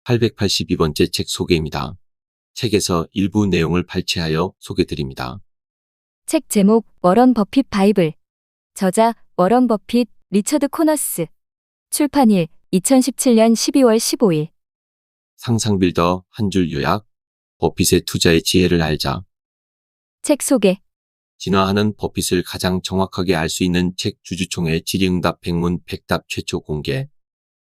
882번째 책 소개입니다. 책에서 일부 내용을 발췌하여 소개드립니다. 책 제목 워런 버핏 바이블. 저자 워런 버핏, 리처드 코너스. 출판일 2017년 12월 15일. 상상빌더 한 줄 요약. 버핏의 투자의 지혜를 알자. 책 소개. 진화하는 버핏을 가장 정확하게 알 수 있는 책 주주총회 질의응답 백문 백답 최초 공개.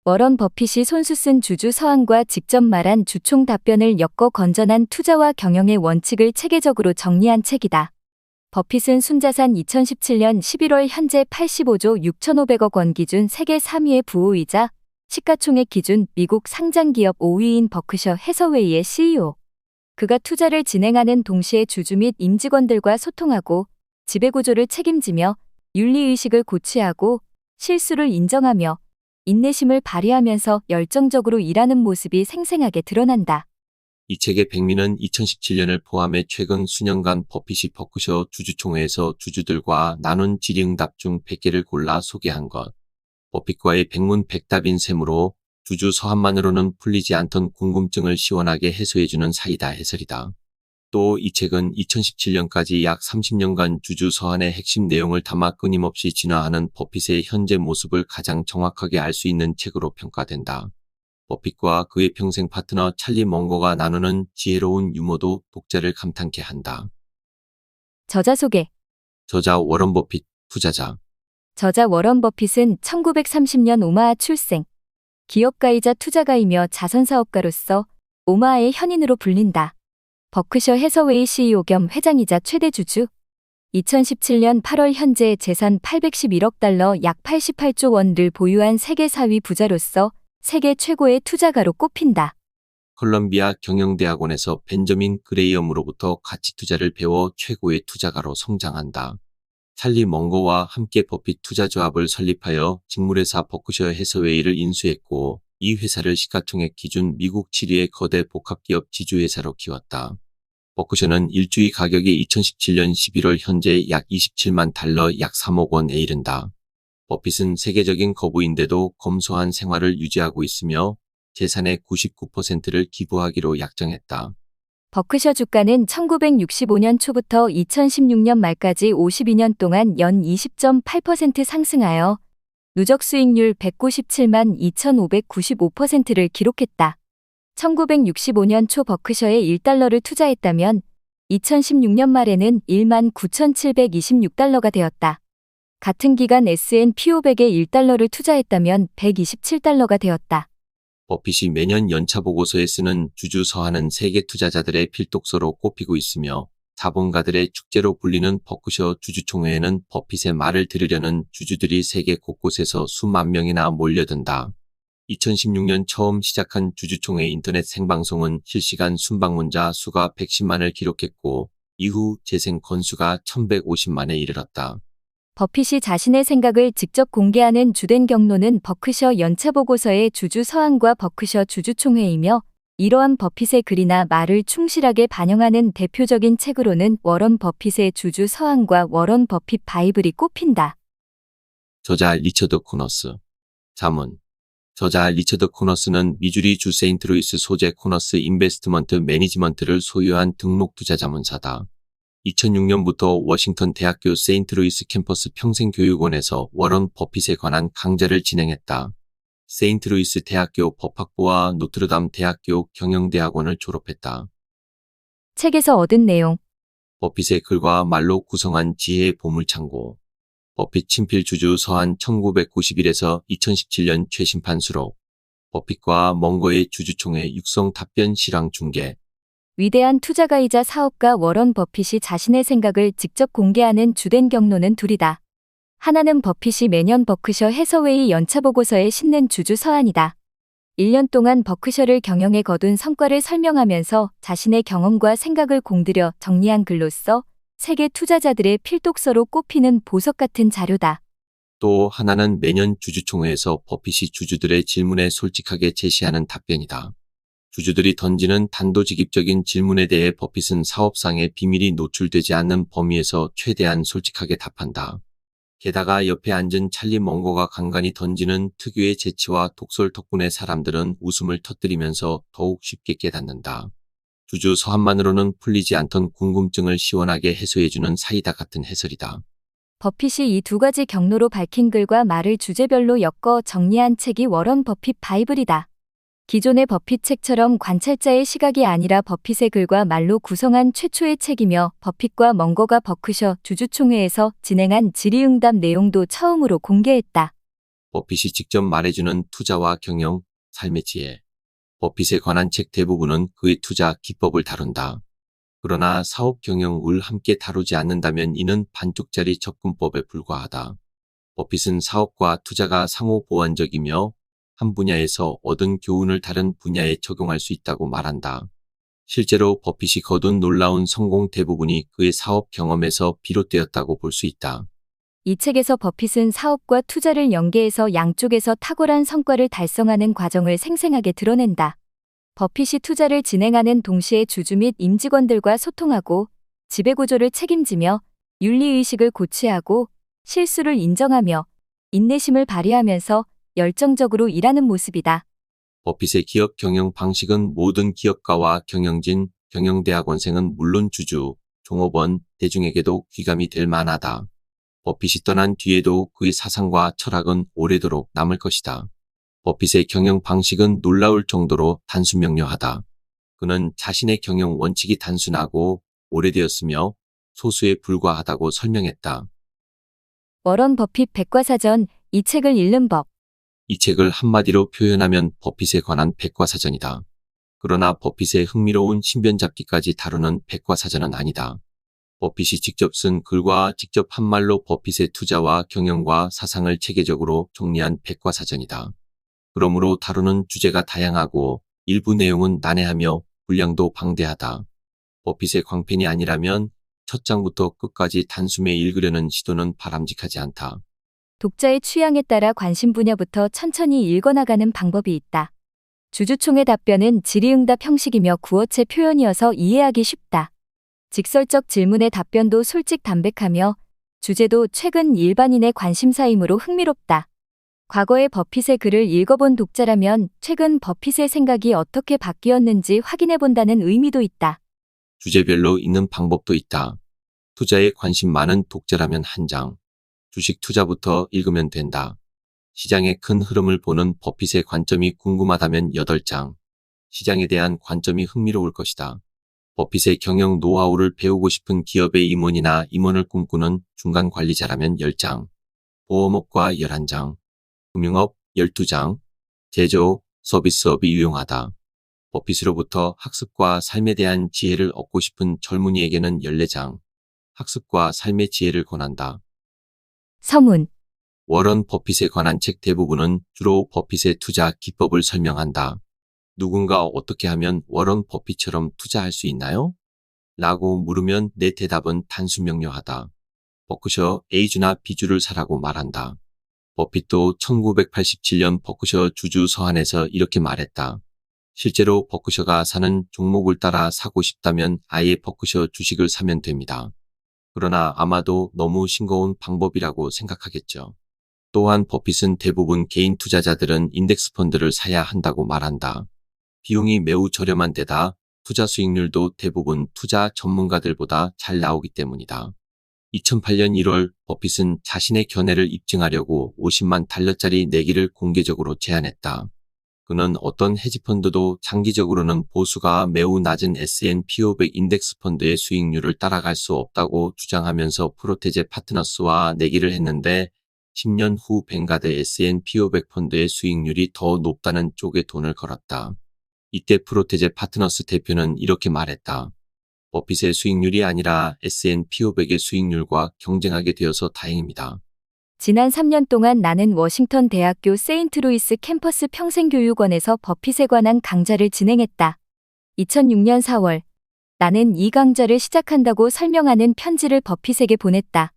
워런 버핏이 손수 쓴 주주 서한과 직접 말한 주총 답변을 엮어 건전한 투자와 경영의 원칙을 체계적으로 정리한 책이다. 버핏은 순자산 2017년 11월 현재 85조 6,500억 원 기준 세계 3위의 부호이자 시가총액 기준 미국 상장기업 5위인 버크셔 해서웨이의 CEO. 그가 투자를 진행하는 동시에 주주 및 임직원들과 소통하고 지배구조를 책임지며 윤리의식을 고취하고 실수를 인정하며 인내심을 발휘하면서 열정적으로 일하는 모습이 생생하게 드러난다. 이 책의 백미는 2017년을 포함해 최근 수년간 버핏이 버크셔 주주총회에서 주주들과 나눈 질의응답 중 100개를 골라 소개한 것. 버핏과의 백문백답인 셈으로 주주 서한만으로는 풀리지 않던 궁금증을 시원하게 해소해주는 사이다 해설이다. 또 이 책은 2017년까지 약 30년간 주주 서한의 핵심 내용을 담아 끊임없이 진화하는 버핏의 현재 모습을 가장 정확하게 알 수 있는 책으로 평가된다. 버핏과 그의 평생 파트너 찰리 멍거가 나누는 지혜로운 유머도 독자를 감탄케 한다. 저자 소개. 저자 워런 버핏, 투자자. 저자 워런 버핏은 1930년 오마하 출생. 기업가이자 투자가이며 자선사업가로서 오마하의 현인으로 불린다. 버크셔 해서웨이 CEO 겸 회장이자 최대 주주. 2017년 8월 현재 재산 811억 달러 약 88조 원을 보유한 세계 4위 부자로서 세계 최고의 투자가로 꼽힌다. 컬럼비아 경영대학원에서 벤저민 그레이엄으로부터 가치 투자를 배워 최고의 투자가로 성장한다. 찰리 멍거와 함께 버핏 투자조합을 설립하여 직물회사 버크셔 해서웨이를 인수했고 이 회사를 시가총액 기준 미국 7위의 거대 복합기업 지주회사로 키웠다. 버크셔는 일주일 가격이 2017년 11월 현재 약 27만 달러 약 3억 원에 이른다. 버핏은 세계적인 거부인데도 검소한 생활을 유지하고 있으며 재산의 99%를 기부하기로 약정했다. 버크셔 주가는 1965년 초부터 2016년 말까지 52년 동안 연 20.8% 상승하여 누적 수익률 197만 2,595%를 기록했다. 1965년 초 버크셔에 1달러를 투자했다면 2016년 말에는 1만 9,726달러가 되었다. 같은 기간 S&P 500에 1달러를 투자했다면 127달러가 되었다. 버핏이 매년 연차 보고서에 쓰는 주주 서한은 세계 투자자들의 필독서로 꼽히고 있으며 자본가들의 축제로 불리는 버크셔 주주총회에는 버핏의 말을 들으려는 주주들이 세계 곳곳에서 수만 명이나 몰려든다. 2016년 처음 시작한 주주총회 인터넷 생방송은 실시간 순방문자 수가 110만을 기록했고 이후 재생 건수가 1150만에 이르렀다. 버핏이 자신의 생각을 직접 공개하는 주된 경로는 버크셔 연차보고서의 주주 서한과 버크셔 주주총회이며 이러한 버핏의 글이나 말을 충실하게 반영하는 대표적인 책으로는 워런 버핏의 주주 서한과 워런 버핏 바이블이 꼽힌다. 저자 리처드 코너스. 자문. 저자 리처드 코너스는 미주리 주 세인트루이스 소재 코너스 인베스트먼트 매니지먼트를 소유한 등록 투자 자문사다. 2006년부터 워싱턴 대학교 세인트루이스 캠퍼스 평생교육원에서 워런 버핏에 관한 강좌를 진행했다. 세인트루이스 대학교 법학부와 노트르담 대학교 경영대학원을 졸업했다. 책에서 얻은 내용. 버핏의 글과 말로 구성한 지혜의 보물창고. 버핏 친필 주주 서한 1991에서 2017년 최신판 수록. 버핏과 멍거의 주주총회 육성 답변 실황 중계. 위대한 투자가이자 사업가 워런 버핏이 자신의 생각을 직접 공개하는 주된 경로는 둘이다. 하나는 버핏이 매년 버크셔 해서웨이 연차보고서에 싣는 주주 서한이다. 1년 동안 버크셔를 경영에 거둔 성과를 설명하면서 자신의 경험과 생각을 공들여 정리한 글로써 세계 투자자들의 필독서로 꼽히는 보석 같은 자료다. 또 하나는 매년 주주총회에서 버핏이 주주들의 질문에 솔직하게 제시하는 답변이다. 주주들이 던지는 단도직입적인 질문에 대해 버핏은 사업상의 비밀이 노출되지 않는 범위에서 최대한 솔직하게 답한다. 게다가 옆에 앉은 찰리 멍거가 간간히 던지는 특유의 재치와 독설 덕분에 사람들은 웃음을 터뜨리면서 더욱 쉽게 깨닫는다. 주주 서한만으로는 풀리지 않던 궁금증을 시원하게 해소해주는 사이다 같은 해설이다. 버핏이 이 두 가지 경로로 밝힌 글과 말을 주제별로 엮어 정리한 책이 워런 버핏 바이블이다. 기존의 버핏 책처럼 관찰자의 시각이 아니라 버핏의 글과 말로 구성한 최초의 책이며 버핏과 멍거가 버크셔 주주총회에서 진행한 질의응답 내용도 처음으로 공개했다. 버핏이 직접 말해주는 투자와 경영, 삶의 지혜. 버핏에 관한 책 대부분은 그의 투자 기법을 다룬다. 그러나 사업 경영을 함께 다루지 않는다면 이는 반쪽짜리 접근법에 불과하다. 버핏은 사업과 투자가 상호 보완적이며 한 분야에서 얻은 교훈을 다른 분야에 적용할 수 있다고 말한다. 실제로 버핏이 거둔 놀라운 성공 대부분이 그의 사업 경험에서 비롯되었다고 볼 수 있다. 이 책에서 버핏은 사업과 투자를 연계해서 양쪽에서 탁월한 성과를 달성하는 과정을 생생하게 드러낸다. 버핏이 투자를 진행하는 동시에 주주 및 임직원들과 소통하고 지배구조를 책임지며 윤리의식을 고취하고 실수를 인정하며 인내심을 발휘하면서 열정적으로 일하는 모습이다. 버핏의 기업 경영 방식은 모든 기업가와 경영진, 경영대학원생은 물론 주주, 종업원, 대중에게도 귀감이 될 만하다. 버핏이 떠난 뒤에도 그의 사상과 철학은 오래도록 남을 것이다. 버핏의 경영 방식은 놀라울 정도로 단순명료하다. 그는 자신의 경영 원칙이 단순하고 오래되었으며 소수에 불과하다고 설명했다. 워런 버핏 백과사전, 이 책을 읽는 법. 이 책을 한마디로 표현하면 버핏에 관한 백과사전이다. 그러나 버핏의 흥미로운 신변잡기까지 다루는 백과사전은 아니다. 버핏이 직접 쓴 글과 직접 한 말로 버핏의 투자와 경영과 사상을 체계적으로 정리한 백과사전이다. 그러므로 다루는 주제가 다양하고 일부 내용은 난해하며 분량도 방대하다. 버핏의 광팬이 아니라면 첫 장부터 끝까지 단숨에 읽으려는 시도는 바람직하지 않다. 독자의 취향에 따라 관심 분야부터 천천히 읽어나가는 방법이 있다. 주주총회 답변은 질의응답 형식이며 구어체 표현이어서 이해하기 쉽다. 직설적 질문의 답변도 솔직 담백하며 주제도 최근 일반인의 관심사이므로 흥미롭다. 과거의 버핏의 글을 읽어본 독자라면 최근 버핏의 생각이 어떻게 바뀌었는지 확인해본다는 의미도 있다. 주제별로 읽는 방법도 있다. 투자에 관심 많은 독자라면 한 장, 주식 투자부터 읽으면 된다. 시장의 큰 흐름을 보는 버핏의 관점이 궁금하다면 8장, 시장에 대한 관점이 흥미로울 것이다. 버핏의 경영 노하우를 배우고 싶은 기업의 임원이나 임원을 꿈꾸는 중간 관리자라면 10장, 보험업과 11장, 금융업 12장, 제조업, 서비스업이 유용하다. 버핏으로부터 학습과 삶에 대한 지혜를 얻고 싶은 젊은이에게는 14장, 학습과 삶의 지혜를 권한다. 서문. 워런 버핏에 관한 책 대부분은 주로 버핏의 투자 기법을 설명한다. 누군가 어떻게 하면 워런 버핏처럼 투자할 수 있나요? 라고 물으면 내 대답은 단순명료하다. 버크셔 A주나 B주를 사라고 말한다. 버핏도 1987년 버크셔 주주 서한에서 이렇게 말했다. 실제로 버크셔가 사는 종목을 따라 사고 싶다면 아예 버크셔 주식을 사면 됩니다. 그러나 아마도 너무 싱거운 방법이라고 생각하겠죠. 또한 버핏은 대부분 개인 투자자들은 인덱스 펀드를 사야 한다고 말한다. 비용이 매우 저렴한 데다 투자 수익률도 대부분 투자 전문가들보다 잘 나오기 때문이다. 2008년 1월 버핏은 자신의 견해를 입증하려고 50만 달러짜리 내기를 공개적으로 제안했다. 그는 어떤 헤지펀드도 장기적으로는 보수가 매우 낮은 S&P 500 인덱스 펀드의 수익률을 따라갈 수 없다고 주장하면서 프로테제 파트너스와 내기를 했는데 10년 후 뱅가드 S&P 500 펀드의 수익률이 더 높다는 쪽에 돈을 걸었다. 이때 프로테제 파트너스 대표는 이렇게 말했다. 버핏의 수익률이 아니라 S&P 500의 수익률과 경쟁하게 되어서 다행입니다. 지난 3년 동안 나는 워싱턴 대학교 세인트루이스 캠퍼스 평생교육원에서 버핏에 관한 강좌를 진행했다. 2006년 4월, 나는 이 강좌를 시작한다고 설명하는 편지를 버핏에게 보냈다.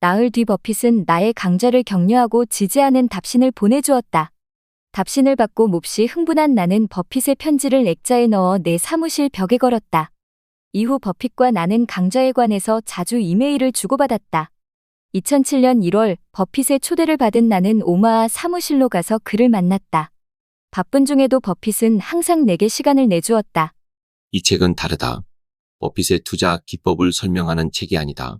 나흘 뒤 버핏은 나의 강좌를 격려하고 지지하는 답신을 보내주었다. 답신을 받고 몹시 흥분한 나는 버핏의 편지를 액자에 넣어 내 사무실 벽에 걸었다. 이후 버핏과 나는 강좌에 관해서 자주 이메일을 주고받았다. 2007년 1월 버핏의 초대를 받은 나는 오마하 사무실로 가서 그를 만났다. 바쁜 중에도 버핏은 항상 내게 시간을 내주었다. 이 책은 다르다. 버핏의 투자 기법을 설명하는 책이 아니다.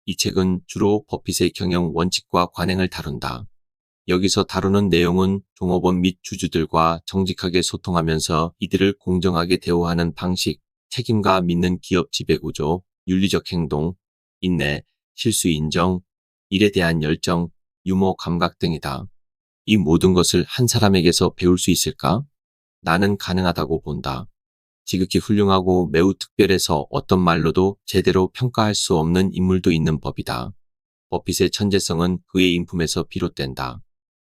이 책은 주로 버핏의 경영 원칙과 관행을 다룬다. 여기서 다루는 내용은 종업원 및 주주들과 정직하게 소통하면서 이들을 공정하게 대우하는 방식, 책임과 믿는 기업 지배구조, 윤리적 행동, 인내, 실수 인정, 일에 대한 열정, 유머 감각 등이다. 이 모든 것을 한 사람에게서 배울 수 있을까? 나는 가능하다고 본다. 지극히 훌륭하고 매우 특별해서 어떤 말로도 제대로 평가할 수 없는 인물도 있는 법이다. 버핏의 천재성은 그의 인품에서 비롯된다.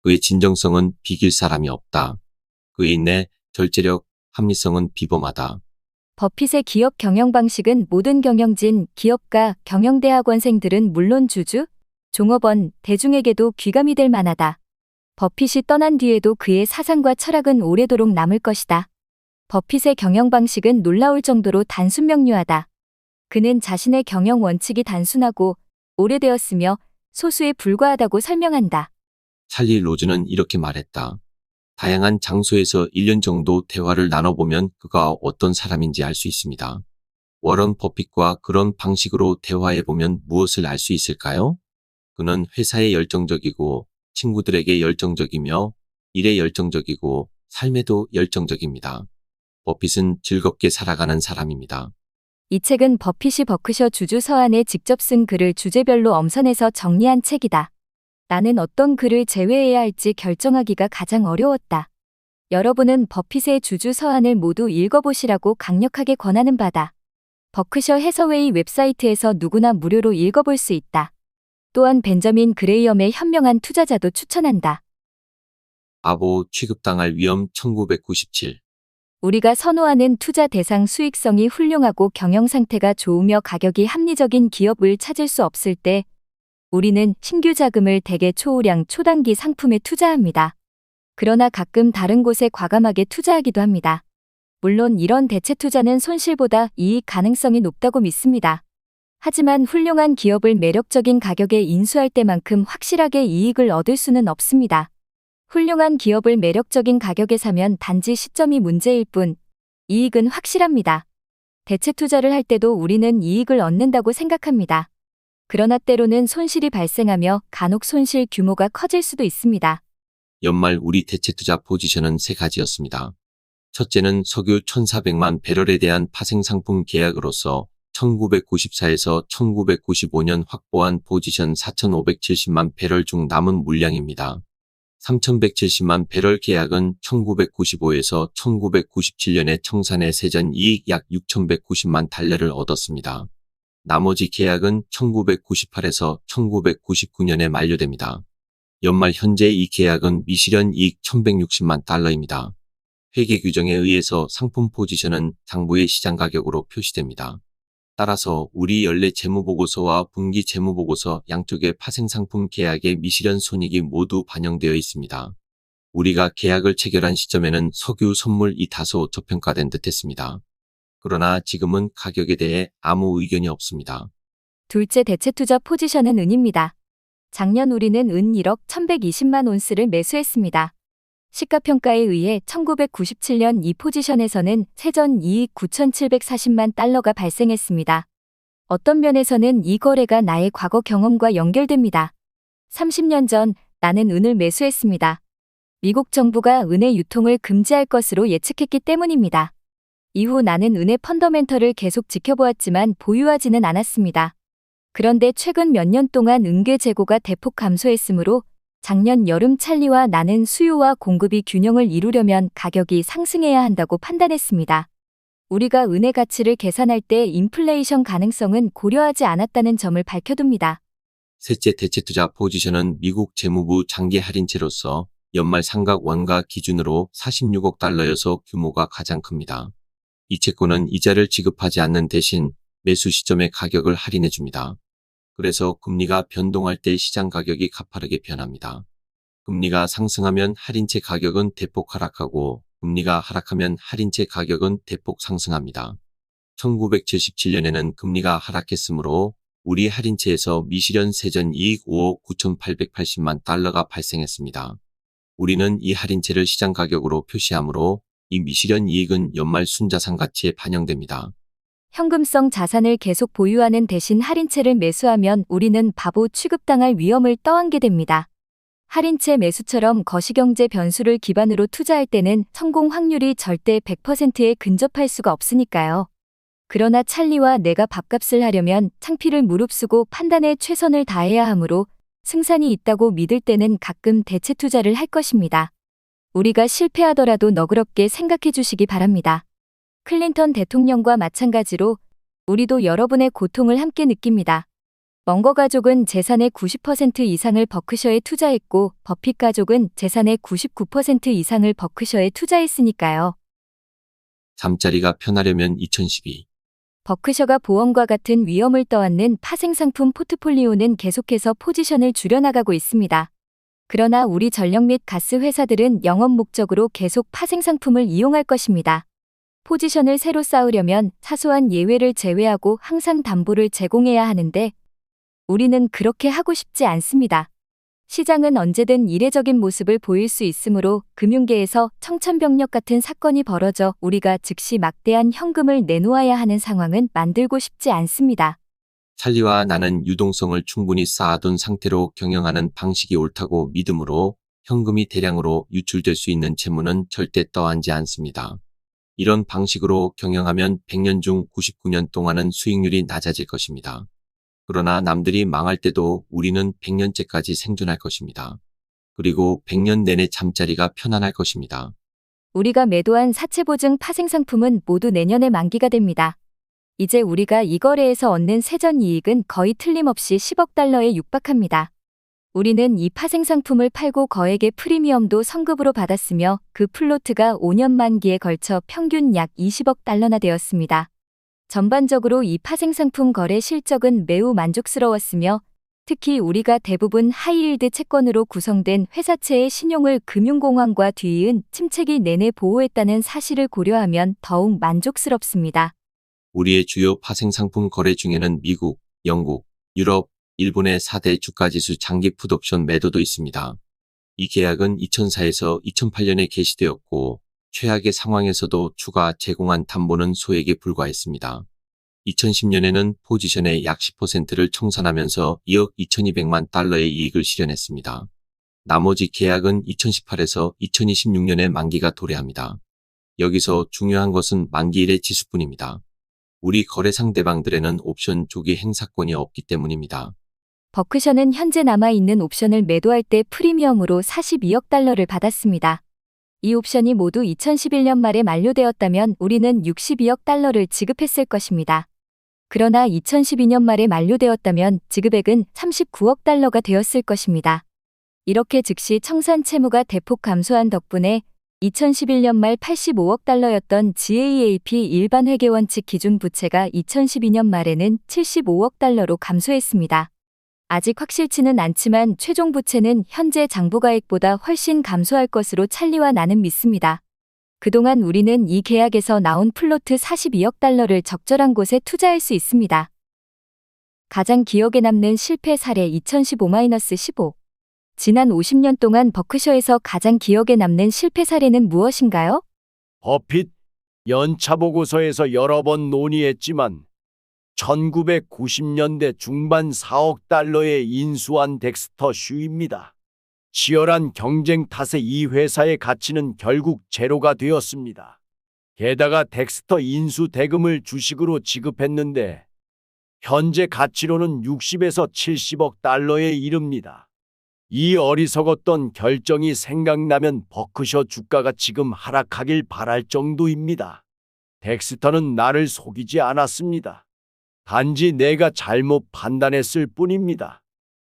그의 진정성은 비길 사람이 없다. 그의 인내, 절제력, 합리성은 비범하다. 버핏의 기업 경영 방식은 모든 경영진, 기업가, 경영대학원생들은 물론 주주, 종업원, 대중에게도 귀감이 될 만하다. 버핏이 떠난 뒤에도 그의 사상과 철학은 오래도록 남을 것이다. 버핏의 경영 방식은 놀라울 정도로 단순명료하다. 그는 자신의 경영 원칙이 단순하고 오래되었으며 소수에 불과하다고 설명한다. 찰리 로즈는 이렇게 말했다. 다양한 장소에서 1년 정도 대화를 나눠보면 그가 어떤 사람인지 알 수 있습니다. 워런 버핏과 그런 방식으로 대화해보면 무엇을 알 수 있을까요? 그는 회사에 열정적이고 친구들에게 열정적이며 일에 열정적이고 삶에도 열정적입니다. 버핏은 즐겁게 살아가는 사람입니다. 이 책은 버핏이 버크셔 주주 서한에 직접 쓴 글을 주제별로 엄선해서 정리한 책이다. 나는 어떤 글을 제외해야 할지 결정하기가 가장 어려웠다. 여러분은 버핏의 주주 서한을 모두 읽어보시라고 강력하게 권하는 바다. 버크셔 해서웨이 웹사이트에서 누구나 무료로 읽어볼 수 있다. 또한 벤저민 그레이엄의 현명한 투자자도 추천한다. 아보 취급당할 위험 1997. 우리가 선호하는 투자 대상 수익성이 훌륭하고 경영 상태가 좋으며 가격이 합리적인 기업을 찾을 수 없을 때 우리는 신규 자금을 대개 초우량 초단기 상품에 투자합니다. 그러나 가끔 다른 곳에 과감하게 투자하기도 합니다. 물론 이런 대체 투자는 손실보다 이익 가능성이 높다고 믿습니다. 하지만 훌륭한 기업을 매력적인 가격에 인수할 때만큼 확실하게 이익을 얻을 수는 없습니다. 훌륭한 기업을 매력적인 가격에 사면 단지 시점이 문제일 뿐 이익은 확실합니다. 대체 투자를 할 때도 우리는 이익을 얻는다고 생각합니다. 그러나 때로는 손실이 발생하며 간혹 손실 규모가 커질 수도 있습니다. 연말 우리 대체 투자 포지션은 세 가지였습니다. 첫째는 석유 1,400만 배럴에 대한 파생 상품 계약으로서 1994에서 1995년 확보한 포지션 4,570만 배럴 중 남은 물량입니다. 3,170만 배럴 계약은 1995에서 1997년에 청산해 세전 이익 약 6,190만 달러를 얻었습니다. 나머지 계약은 1998에서 1999년에 만료됩니다. 연말 현재 이 계약은 미실현 이익 1,160만 달러입니다. 회계 규정에 의해서 상품 포지션은 장부의 시장 가격으로 표시됩니다. 따라서 우리 연례 재무보고서와 분기 재무보고서 양쪽의 파생상품 계약의 미실현 손익이 모두 반영되어 있습니다. 우리가 계약을 체결한 시점에는 석유 선물이 다소 저평가된 듯했습니다. 그러나 지금은 가격에 대해 아무 의견이 없습니다. 둘째 대체 투자 포지션은 은입니다. 작년 우리는 은 1억 1,120만 온스를 매수했습니다. 시가평가에 의해 1997년 이 포지션에서는 세전 이익 9,740만 달러가 발생했습니다. 어떤 면에서는 이 거래가 나의 과거 경험과 연결됩니다. 30년 전 나는 은을 매수했습니다. 미국 정부가 은의 유통을 금지할 것으로 예측했기 때문입니다. 이후 나는 은의 펀더멘털을 계속 지켜보았지만 보유하지는 않았습니다. 그런데 최근 몇 년 동안 은괴 재고가 대폭 감소했으므로 작년 여름 찰리와 나는 수요와 공급이 균형을 이루려면 가격이 상승해야 한다고 판단했습니다. 우리가 은의 가치를 계산할 때 인플레이션 가능성은 고려하지 않았다는 점을 밝혀둡니다. 셋째 대체 투자 포지션은 미국 재무부 장기 할인채로서 연말 상각 원가 기준으로 46억 달러여서 규모가 가장 큽니다. 이 채권은 이자를 지급하지 않는 대신 매수 시점에 가격을 할인해 줍니다. 그래서 금리가 변동할 때 시장 가격이 가파르게 변합니다. 금리가 상승하면 할인채 가격은 대폭 하락하고 금리가 하락하면 할인채 가격은 대폭 상승합니다. 1977년에는 금리가 하락했으므로 우리 할인체에서 미실현 세전 이익 5억 9,880만 달러가 발생했습니다. 우리는 이 할인체를 시장 가격으로 표시하므로 이 미실현 이익은 연말 순자산 가치에 반영됩니다. 현금성 자산을 계속 보유하는 대신 할인채를 매수하면 우리는 바보 취급당할 위험을 떠안게 됩니다. 할인채 매수처럼 거시경제 변수를 기반으로 투자할 때는 성공 확률이 절대 100%에 근접할 수가 없으니까요. 그러나 찰리와 내가 밥값을 하려면 창피를 무릅쓰고 판단에 최선을 다해야 하므로 승산이 있다고 믿을 때는 가끔 대체 투자를 할 것입니다. 우리가 실패하더라도 너그럽게 생각해 주시기 바랍니다. 클린턴 대통령과 마찬가지로 우리도 여러분의 고통을 함께 느낍니다. 멍거 가족은 재산의 90% 이상을 버크셔에 투자했고 버핏 가족은 재산의 99% 이상을 버크셔에 투자했으니까요. 잠자리가 편하려면 2012. 버크셔가 보험과 같은 위험을 떠안는 파생상품 포트폴리오는 계속해서 포지션을 줄여나가고 있습니다. 그러나 우리 전력 및 가스 회사들은 영업 목적으로 계속 파생상품을 이용할 것입니다. 포지션을 새로 쌓으려면 사소한 예외를 제외하고 항상 담보를 제공해야 하는데 우리는 그렇게 하고 싶지 않습니다. 시장은 언제든 이례적인 모습을 보일 수 있으므로 금융계에서 청천벽력 같은 사건이 벌어져 우리가 즉시 막대한 현금을 내놓아야 하는 상황은 만들고 싶지 않습니다. 찰리와 나는 유동성을 충분히 쌓아둔 상태로 경영하는 방식이 옳다고 믿으므로 현금이 대량으로 유출될 수 있는 채무는 절대 떠안지 않습니다. 이런 방식으로 경영하면 100년 중 99년 동안은 수익률이 낮아질 것입니다. 그러나 남들이 망할 때도 우리는 100년째까지 생존할 것입니다. 그리고 100년 내내 잠자리가 편안할 것입니다. 우리가 매도한 사채보증 파생상품은 모두 내년에 만기가 됩니다. 이제 우리가 이 거래에서 얻는 세전 이익은 거의 틀림없이 10억 달러에 육박합니다. 우리는 이 파생상품을 팔고 거액의 프리미엄도 선급으로 받았으며 그 플로트가 5년 만기에 걸쳐 평균 약 20억 달러나 되었습니다. 전반적으로 이 파생상품 거래 실적은 매우 만족스러웠으며 특히 우리가 대부분 하이힐드 채권으로 구성된 회사채의 신용을 금융공황과 뒤이은 침체기 내내 보호했다는 사실을 고려하면 더욱 만족스럽습니다. 우리의 주요 파생상품 거래 중에는 미국, 영국, 유럽, 일본의 4대 주가지수 장기 풋옵션 매도도 있습니다. 이 계약은 2004에서 2008년에 개시되었고 최악의 상황에서도 추가 제공한 담보는 소액에 불과했습니다. 2010년에는 포지션의 약 10%를 청산하면서 2억 2200만 달러의 이익을 실현했습니다. 나머지 계약은 2018에서 2026년에 만기가 도래합니다. 여기서 중요한 것은 만기일의 지수뿐입니다. 우리 거래 상대방들에는 옵션 조기 행사권이 없기 때문입니다. 버크셔는 현재 남아있는 옵션을 매도할 때 프리미엄으로 42억 달러를 받았습니다. 이 옵션이 모두 2011년 말에 만료되었다면 우리는 62억 달러를 지급했을 것입니다. 그러나 2012년 말에 만료되었다면 지급액은 39억 달러가 되었을 것입니다. 이렇게 즉시 청산 채무가 대폭 감소한 덕분에 2011년 말 85억 달러였던 GAAP 일반 회계원칙 기준 부채가 2012년 말에는 75억 달러로 감소했습니다. 아직 확실치는 않지만 최종 부채는 현재 장부가액보다 훨씬 감소할 것으로 찰리와 나는 믿습니다. 그동안 우리는 이 계약에서 나온 플로트 42억 달러를 적절한 곳에 투자할 수 있습니다. 가장 기억에 남는 실패 사례 2015-15. 지난 50년 동안 버크셔에서 가장 기억에 남는 실패 사례는 무엇인가요? 버핏 연차보고서에서 여러 번 논의했지만 1990년대 중반 4억 달러에 인수한 덱스터 슈입니다. 치열한 경쟁 탓에 이 회사의 가치는 결국 제로가 되었습니다. 게다가 덱스터 인수 대금을 주식으로 지급했는데 현재 가치로는 60에서 70억 달러에 이릅니다. 이 어리석었던 결정이 생각나면 버크셔 주가가 지금 하락하길 바랄 정도입니다. 덱스터는 나를 속이지 않았습니다. 단지 내가 잘못 판단했을 뿐입니다.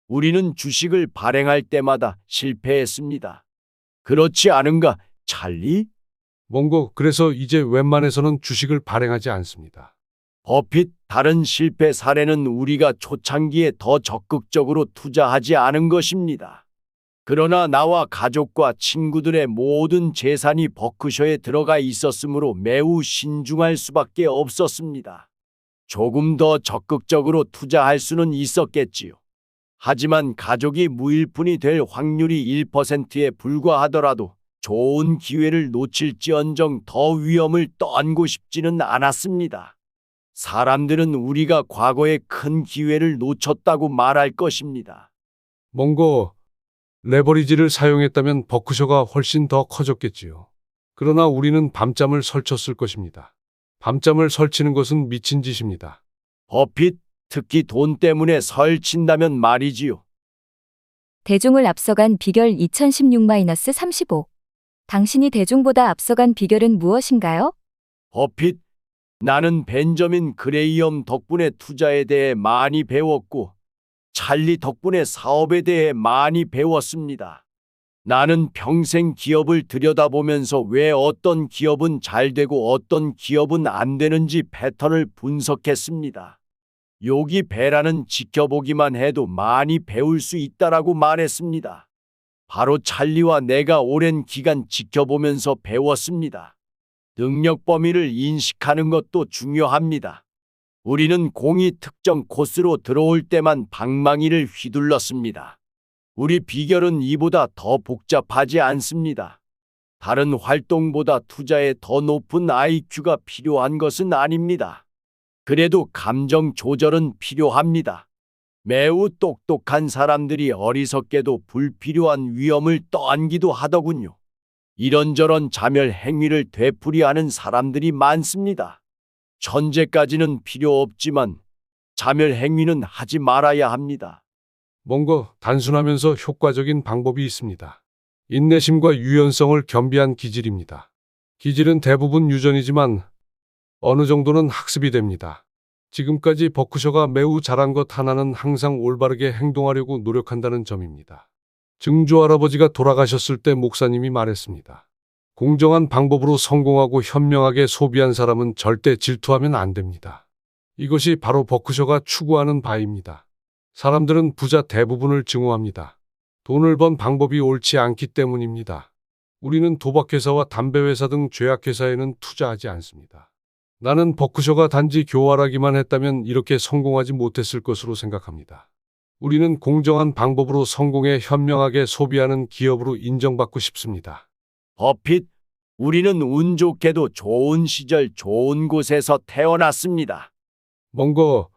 우리는 주식을 발행할 때마다 실패했습니다. 그렇지 않은가, 찰리? 몽고, 그래서 이제 웬만해서는 주식을 발행하지 않습니다. 버핏, 다른 실패 사례는 우리가 초창기에 더 적극적으로 투자하지 않은 것입니다. 그러나 나와 가족과 친구들의 모든 재산이 버크셔에 들어가 있었으므로 매우 신중할 수밖에 없었습니다. 조금 더 적극적으로 투자할 수는 있었겠지요. 하지만 가족이 무일푼이 될 확률이 1%에 불과하더라도 좋은 기회를 놓칠지언정 더 위험을 떠안고 싶지는 않았습니다. 사람들은 우리가 과거에 큰 기회를 놓쳤다고 말할 것입니다. 몽고, 레버리지를 사용했다면 버크셔가 훨씬 더 커졌겠지요. 그러나 우리는 밤잠을 설쳤을 것입니다. 밤잠을 설치는 것은 미친 짓입니다. 버핏, 특히 돈 때문에 설친다면 말이지요. 대중을 앞서간 비결 2016-35. 당신이 대중보다 앞서간 비결은 무엇인가요? 버핏, 나는 벤저민 그레이엄 덕분에 투자에 대해 많이 배웠고, 찰리 덕분에 사업에 대해 많이 배웠습니다. 나는 평생 기업을 들여다보면서 왜 어떤 기업은 잘 되고 어떤 기업은 안 되는지 패턴을 분석했습니다. 요기 베라는 지켜보기만 해도 많이 배울 수 있다라고 말했습니다. 바로 찰리와 내가 오랜 기간 지켜보면서 배웠습니다. 능력 범위를 인식하는 것도 중요합니다. 우리는 공이 특정 코스로 들어올 때만 방망이를 휘둘렀습니다. 우리 비결은 이보다 더 복잡하지 않습니다. 다른 활동보다 투자에 더 높은 IQ가 필요한 것은 아닙니다. 그래도 감정 조절은 필요합니다. 매우 똑똑한 사람들이 어리석게도 불필요한 위험을 떠안기도 하더군요. 이런저런 자멸 행위를 되풀이하는 사람들이 많습니다. 천재까지는 필요 없지만 자멸 행위는 하지 말아야 합니다. 몽고, 단순하면서 효과적인 방법이 있습니다. 인내심과 유연성을 겸비한 기질입니다. 기질은 대부분 유전이지만 어느 정도는 학습이 됩니다. 지금까지 버크셔가 매우 잘한 것 하나는 항상 올바르게 행동하려고 노력한다는 점입니다. 증조 할아버지가 돌아가셨을 때 목사님이 말했습니다. 공정한 방법으로 성공하고 현명하게 소비한 사람은 절대 질투하면 안 됩니다. 이것이 바로 버크셔가 추구하는 바입니다. 사람들은 부자 대부분을 증오합니다. 돈을 번 방법이 옳지 않기 때문입니다. 우리는 도박회사와 담배회사 등 죄악회사에는 투자하지 않습니다. 나는 버크셔가 단지 교활하기만 했다면 이렇게 성공하지 못했을 것으로 생각합니다. 우리는 공정한 방법으로 성공해 현명하게 소비하는 기업으로 인정받고 싶습니다. 버핏, 우리는 운 좋게도 좋은 시절 좋은 곳에서 태어났습니다. 몽고,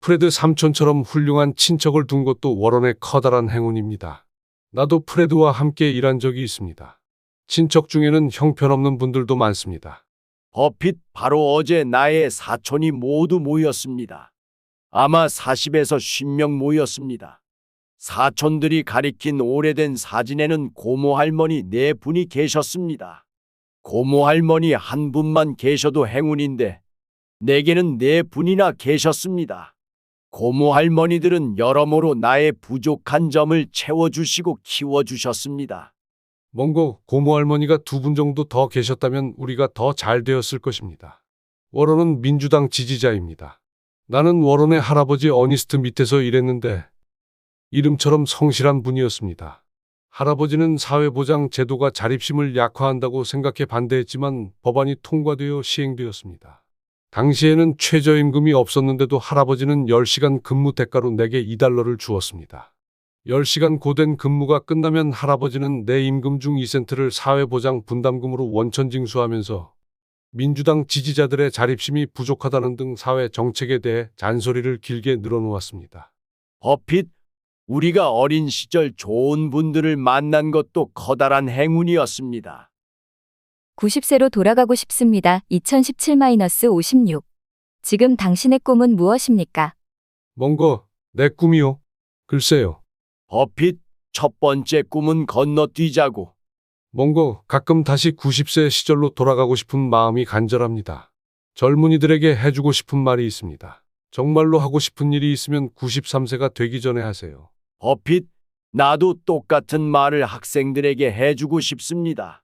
프레드 삼촌처럼 훌륭한 친척을 둔 것도 워런의 커다란 행운입니다. 나도 프레드와 함께 일한 적이 있습니다. 친척 중에는 형편없는 분들도 많습니다. 버핏, 바로 어제 나의 사촌이 모두 모였습니다. 아마 40에서 50명 모였습니다. 사촌들이 가리킨 오래된 사진에는 고모 할머니 4분이 계셨습니다. 고모 할머니 한 분만 계셔도 행운인데 내게는 4분이나 계셨습니다. 고모 할머니들은 여러모로 나의 부족한 점을 채워주시고 키워주셨습니다. 몽고, 고모 할머니가 2분 정도 더 계셨다면 우리가 더 잘 되었을 것입니다. 워런은 민주당 지지자입니다. 나는 워런의 할아버지 어니스트 밑에서 일했는데 이름처럼 성실한 분이었습니다. 할아버지는 사회보장 제도가 자립심을 약화한다고 생각해 반대했지만 법안이 통과되어 시행되었습니다. 당시에는 최저임금이 없었는데도 할아버지는 10시간 근무 대가로 내게 $2를 주었습니다. 10시간 고된 근무가 끝나면 할아버지는 내 임금 중 2센트를 사회보장 분담금으로 원천징수하면서 민주당 지지자들의 자립심이 부족하다는 등 사회 정책에 대해 잔소리를 길게 늘어놓았습니다. 버핏, 우리가 어린 시절 좋은 분들을 만난 것도 커다란 행운이었습니다. 90세로 돌아가고 싶습니다. 2017-56. 지금 당신의 꿈은 무엇입니까? 몽고, 내 꿈이요? 글쎄요. 버핏, 첫 번째 꿈은 건너뛰자고. 몽고, 가끔 다시 90세 시절로 돌아가고 싶은 마음이 간절합니다. 젊은이들에게 해주고 싶은 말이 있습니다. 정말로 하고 싶은 일이 있으면 93세가 되기 전에 하세요. 버핏, 나도 똑같은 말을 학생들에게 해주고 싶습니다.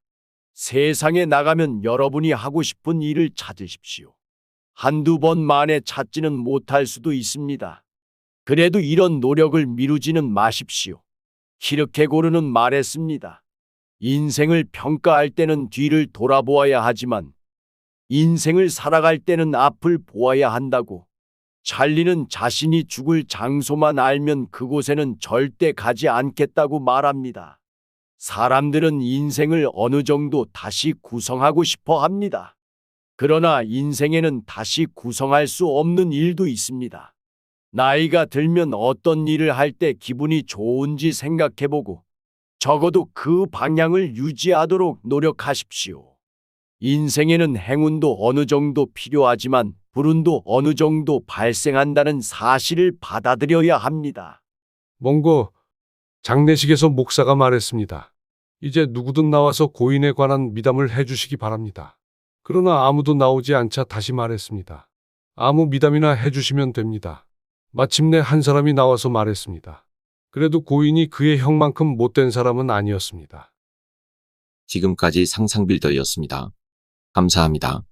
세상에 나가면 여러분이 하고 싶은 일을 찾으십시오. 한두 번 만에 찾지는 못할 수도 있습니다. 그래도 이런 노력을 미루지는 마십시오. 키르케고르는 말했습니다. 인생을 평가할 때는 뒤를 돌아보아야 하지만 인생을 살아갈 때는 앞을 보아야 한다고. 찰리는 자신이 죽을 장소만 알면 그곳에는 절대 가지 않겠다고 말합니다. 사람들은 인생을 어느 정도 다시 구성하고 싶어 합니다. 그러나 인생에는 다시 구성할 수 없는 일도 있습니다. 나이가 들면 어떤 일을 할 때 기분이 좋은지 생각해보고 적어도 그 방향을 유지하도록 노력하십시오. 인생에는 행운도 어느 정도 필요하지만 불운도 어느 정도 발생한다는 사실을 받아들여야 합니다. 몽고 장례식에서 목사가 말했습니다. 이제 누구든 나와서 고인에 관한 미담을 해주시기 바랍니다. 그러나 아무도 나오지 않자 다시 말했습니다. 아무 미담이나 해주시면 됩니다. 마침내 한 사람이 나와서 말했습니다. 그래도 고인이 그의 형만큼 못된 사람은 아니었습니다. 지금까지 상상빌더였습니다. 감사합니다.